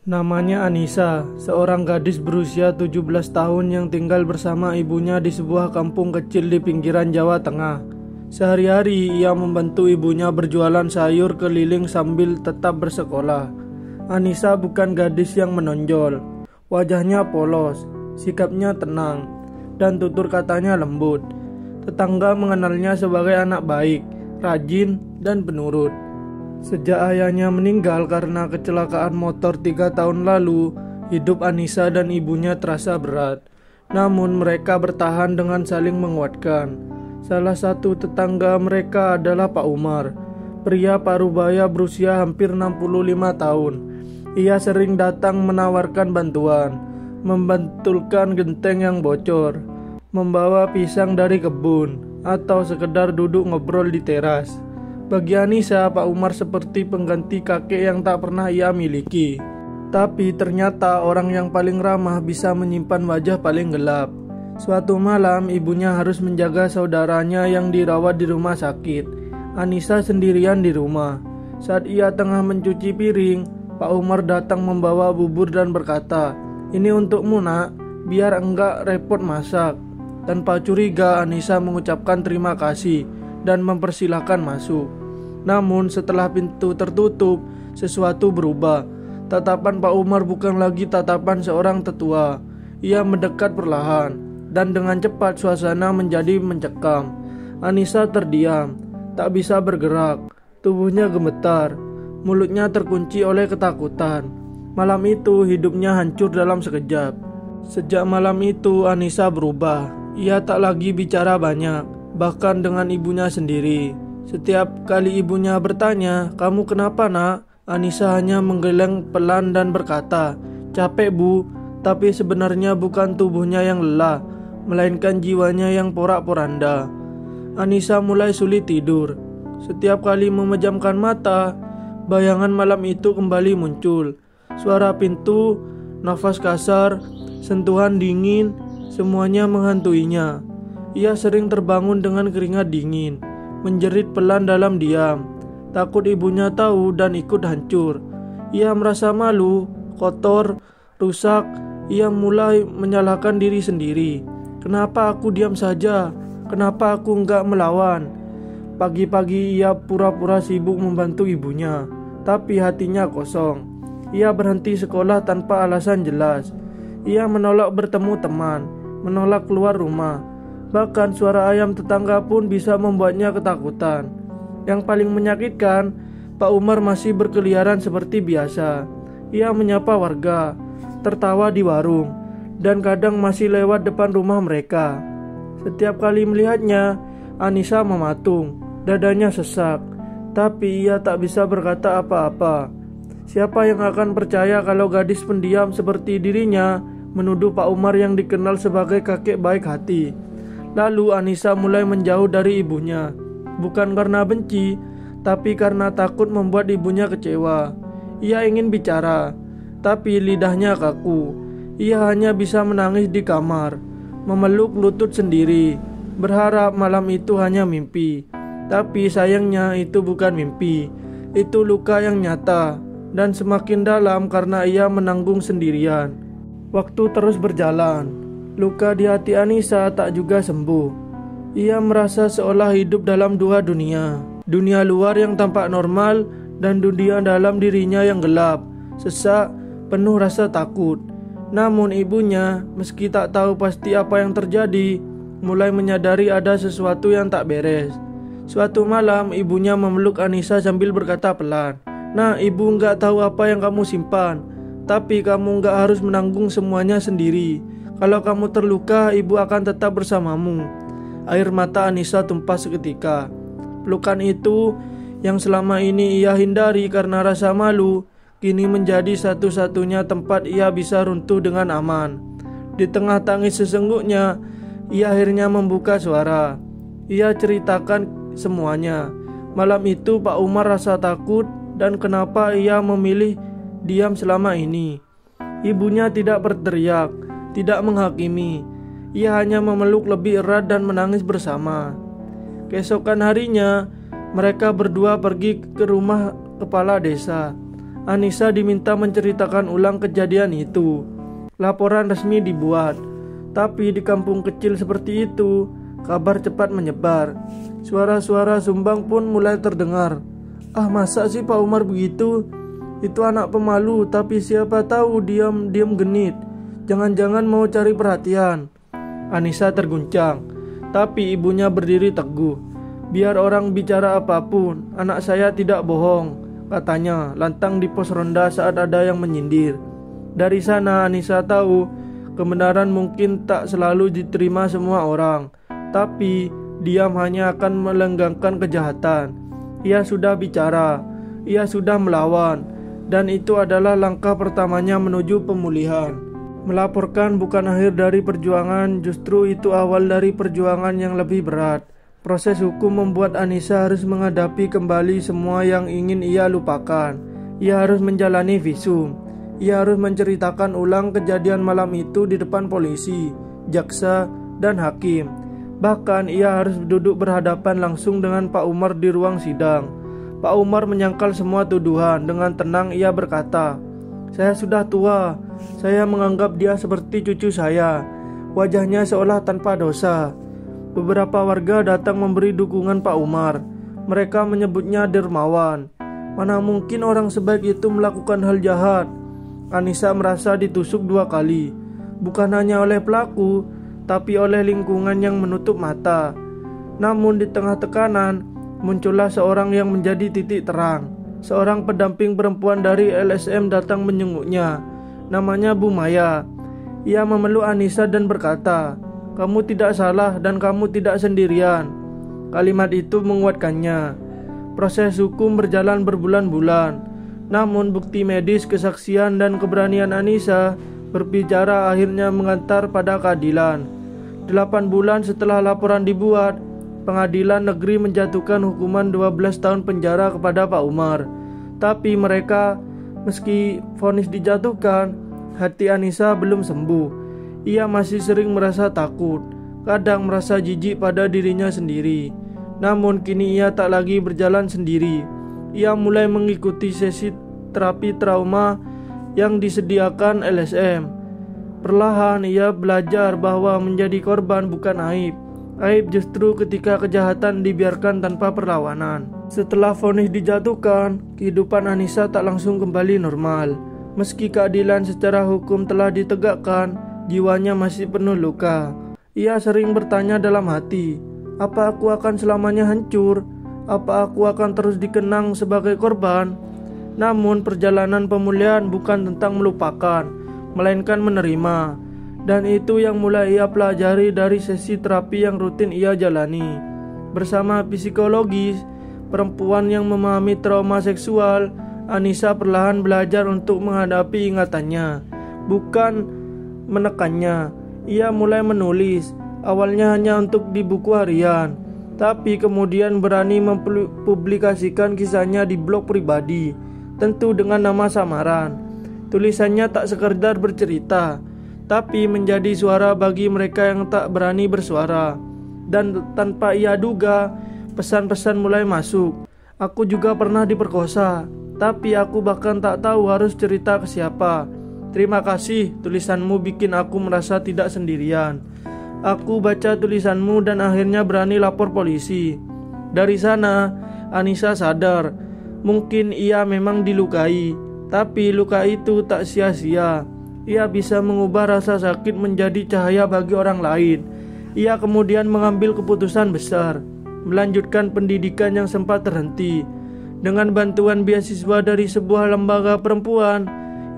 Namanya Anissa, seorang gadis berusia 17 tahun yang tinggal bersama ibunya di sebuah kampung kecil di pinggiran Jawa Tengah. Sehari-hari ia membantu ibunya berjualan sayur keliling sambil tetap bersekolah. Anissa bukan gadis yang menonjol. Wajahnya polos, sikapnya tenang, dan tutur katanya lembut. Tetangga mengenalnya sebagai anak baik, rajin, dan penurut. Sejak ayahnya meninggal karena kecelakaan motor 3 tahun lalu, hidup Anissa dan ibunya terasa berat. Namun mereka bertahan dengan saling menguatkan. Salah satu tetangga mereka adalah Pak Umar, pria parubaya berusia hampir 65 tahun. Ia sering datang menawarkan bantuan, membentulkan genteng yang bocor, membawa pisang dari kebun, atau sekedar duduk ngobrol di teras. Bagi Anissa, Pak Umar seperti pengganti kakek yang tak pernah ia miliki. Tapi ternyata orang yang paling ramah bisa menyimpan wajah paling gelap. Suatu malam, ibunya harus menjaga saudaranya yang dirawat di rumah sakit. Anissa sendirian di rumah. Saat ia tengah mencuci piring, Pak Umar datang membawa bubur dan berkata, "Ini untukmu, Nak, biar enggak repot masak." Tanpa curiga, Anissa mengucapkan terima kasih dan mempersilahkan masuk. Namun setelah pintu tertutup, sesuatu berubah. Tatapan Pak Umar bukan lagi tatapan seorang tetua. Ia mendekat perlahan, dan dengan cepat suasana menjadi mencekam. Anissa terdiam, tak bisa bergerak. Tubuhnya gemetar, mulutnya terkunci oleh ketakutan. Malam itu hidupnya hancur dalam sekejap. Sejak malam itu Anissa berubah. Ia tak lagi bicara banyak, bahkan dengan ibunya sendiri. Setiap kali ibunya bertanya, "Kamu kenapa, Nak?" Anissa hanya menggeleng pelan dan berkata, "Capek, Bu." Tapi sebenarnya bukan tubuhnya yang lelah, melainkan jiwanya yang porak-poranda. Anissa mulai sulit tidur. Setiap kali memejamkan mata, bayangan malam itu kembali muncul. Suara pintu, nafas kasar, sentuhan dingin, semuanya menghantuinya. Ia sering terbangun dengan keringat dingin, menjerit pelan dalam diam, takut ibunya tahu dan ikut hancur. Ia merasa malu, kotor, rusak. Ia mulai menyalahkan diri sendiri. Kenapa aku diam saja? Kenapa aku enggak melawan? Pagi-pagi ia pura-pura sibuk membantu ibunya, tapi hatinya kosong. Ia berhenti sekolah tanpa alasan jelas. Ia menolak bertemu teman, menolak keluar rumah. Bahkan suara ayam tetangga pun bisa membuatnya ketakutan. Yang paling menyakitkan, Pak Umar masih berkeliaran seperti biasa. Ia menyapa warga, tertawa di warung, dan kadang masih lewat depan rumah mereka. Setiap kali melihatnya, Anissa mematung, dadanya sesak. Tapi ia tak bisa berkata apa-apa. Siapa yang akan percaya kalau gadis pendiam seperti dirinya menuduh Pak Umar yang dikenal sebagai kakek baik hati? Lalu Anissa mulai menjauh dari ibunya, bukan karena benci, tapi karena takut membuat ibunya kecewa. Ia ingin bicara, tapi lidahnya kaku. Ia hanya bisa menangis di kamar, memeluk lutut sendiri, berharap malam itu hanya mimpi. Tapi sayangnya itu bukan mimpi, itu luka yang nyata dan semakin dalam karena ia menanggung sendirian. Waktu terus berjalan. Luka di hati Anissa tak juga sembuh. Ia merasa seolah hidup dalam dua dunia. Dunia luar yang tampak normal dan dunia dalam dirinya yang gelap, sesak, penuh rasa takut. Namun ibunya, meski tak tahu pasti apa yang terjadi, mulai menyadari ada sesuatu yang tak beres. Suatu malam ibunya memeluk Anissa sambil berkata pelan, "Nah, ibu nggak tahu apa yang kamu simpan, tapi kamu nggak harus menanggung semuanya sendiri. Kalau kamu terluka, ibu akan tetap bersamamu." Air mata Anissa tumpah seketika. Pelukan itu yang selama ini ia hindari karena rasa malu, kini menjadi satu-satunya tempat ia bisa runtuh dengan aman. Di tengah tangis sesungguhnya, ia akhirnya membuka suara. Ia ceritakan semuanya. Malam itu Pak Umar rasa takut dan kenapa ia memilih diam selama ini. Ibunya tidak berteriak, tidak menghakimi. Ia hanya memeluk lebih erat dan menangis bersama. Keesokan harinya, mereka berdua pergi ke rumah kepala desa. Anissa diminta menceritakan ulang kejadian itu. Laporan resmi dibuat, tapi di kampung kecil seperti itu, kabar cepat menyebar. Suara-suara sumbang pun mulai terdengar. Ah, masa sih Pak Umar begitu? Itu anak pemalu, tapi siapa tahu diam-diam genit. Jangan-jangan mau cari perhatian. Anissa terguncang, tapi ibunya berdiri teguh. Biar orang bicara apapun, anak saya tidak bohong, katanya lantang di pos ronda saat ada yang menyindir. Dari sana Anissa tahu kebenaran mungkin tak selalu diterima semua orang, tapi diam hanya akan melenggangkan kejahatan. Ia sudah bicara, ia sudah melawan, dan itu adalah langkah pertamanya menuju pemulihan. Melaporkan bukan akhir dari perjuangan, justru itu awal dari perjuangan yang lebih berat. Proses hukum membuat Anissa harus menghadapi kembali semua yang ingin ia lupakan. Ia harus menjalani visum. Ia harus menceritakan ulang kejadian malam itu di depan polisi, jaksa, dan hakim. Bahkan ia harus duduk berhadapan langsung dengan Pak Umar di ruang sidang. Pak Umar menyangkal semua tuduhan. Dengan tenang ia berkata, "Saya sudah tua. Saya menganggap dia seperti cucu saya. Wajahnya seolah tanpa dosa." Beberapa warga datang memberi dukungan Pak Umar. Mereka menyebutnya dermawan. Mana mungkin orang sebaik itu melakukan hal jahat? Anissa merasa ditusuk 2 kali. Bukan hanya oleh pelaku, tapi oleh lingkungan yang menutup mata. Namun di tengah tekanan, muncullah seorang yang menjadi titik terang. Seorang pendamping perempuan dari LSM datang menjenguknya. Namanya Bu Maya. Ia memeluk Anissa dan berkata, "Kamu tidak salah dan kamu tidak sendirian." Kalimat itu menguatkannya. Proses hukum berjalan berbulan-bulan. Namun bukti medis, kesaksian, dan keberanian Anissa berbicara akhirnya mengantar pada keadilan. 8 bulan setelah laporan dibuat, pengadilan negeri menjatuhkan hukuman 12 tahun penjara kepada Pak Umar. Tapi meski vonis dijatuhkan, hati Anissa belum sembuh. Ia masih sering merasa takut, kadang merasa jijik pada dirinya sendiri. Namun kini ia tak lagi berjalan sendiri. Ia mulai mengikuti sesi terapi trauma yang disediakan LSM. Perlahan ia belajar bahwa menjadi korban bukan aib. Aib justru ketika kejahatan dibiarkan tanpa perlawanan. Setelah vonis dijatuhkan, kehidupan Anissa tak langsung kembali normal. Meski keadilan secara hukum telah ditegakkan, jiwanya masih penuh luka. Ia sering bertanya dalam hati, apa aku akan selamanya hancur? Apa aku akan terus dikenang sebagai korban? Namun perjalanan pemulihan bukan tentang melupakan, melainkan menerima. Dan itu yang mulai ia pelajari dari sesi terapi yang rutin ia jalani. Bersama psikologis perempuan yang memahami trauma seksual, Anissa perlahan belajar untuk menghadapi ingatannya, bukan menekannya. Ia mulai menulis, awalnya hanya untuk di buku harian, tapi kemudian berani mempublikasikan kisahnya di blog pribadi, tentu dengan nama samaran. Tulisannya tak sekedar bercerita, tapi menjadi suara bagi mereka yang tak berani bersuara. Dan tanpa ia duga, pesan-pesan mulai masuk. Aku juga pernah diperkosa, tapi aku bahkan tak tahu harus cerita ke siapa. Terima kasih, tulisanmu bikin aku merasa tidak sendirian. Aku baca tulisanmu dan akhirnya berani lapor polisi. Dari sana, Anissa sadar, mungkin ia memang dilukai, tapi luka itu tak sia-sia. Ia bisa mengubah rasa sakit menjadi cahaya bagi orang lain. Ia kemudian mengambil keputusan besar, melanjutkan pendidikan yang sempat terhenti. Dengan bantuan beasiswa dari sebuah lembaga perempuan,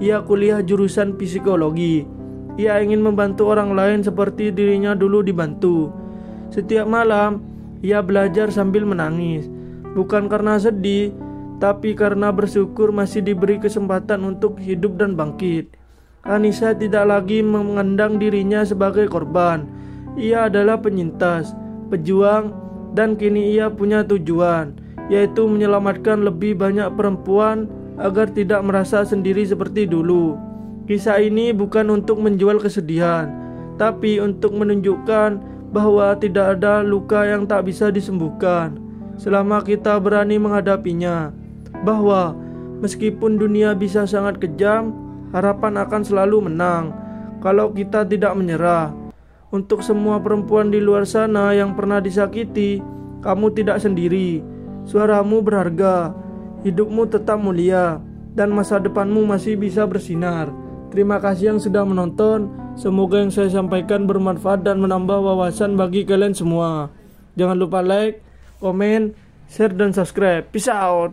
ia kuliah jurusan psikologi. Ia ingin membantu orang lain seperti dirinya dulu dibantu. Setiap malam, ia belajar sambil menangis. Bukan karena sedih, tapi karena bersyukur masih diberi kesempatan untuk hidup dan bangkit. Anissa tidak lagi memandang dirinya sebagai korban. Ia adalah penyintas, pejuang, dan kini ia punya tujuan, yaitu menyelamatkan lebih banyak perempuan agar tidak merasa sendiri seperti dulu. Kisah ini bukan untuk menjual kesedihan, tapi untuk menunjukkan bahwa tidak ada luka yang tak bisa disembuhkan selama kita berani menghadapinya. Bahwa Meskipun dunia bisa sangat kejam, harapan akan selalu menang kalau kita tidak menyerah. Untuk semua perempuan di luar sana yang pernah disakiti, kamu tidak sendiri. Suaramu berharga, hidupmu tetap mulia, dan masa depanmu masih bisa bersinar. Terima kasih yang sudah menonton. Semoga yang saya sampaikan bermanfaat dan menambah wawasan bagi kalian semua. Jangan lupa like, komen, share, dan subscribe. Peace out.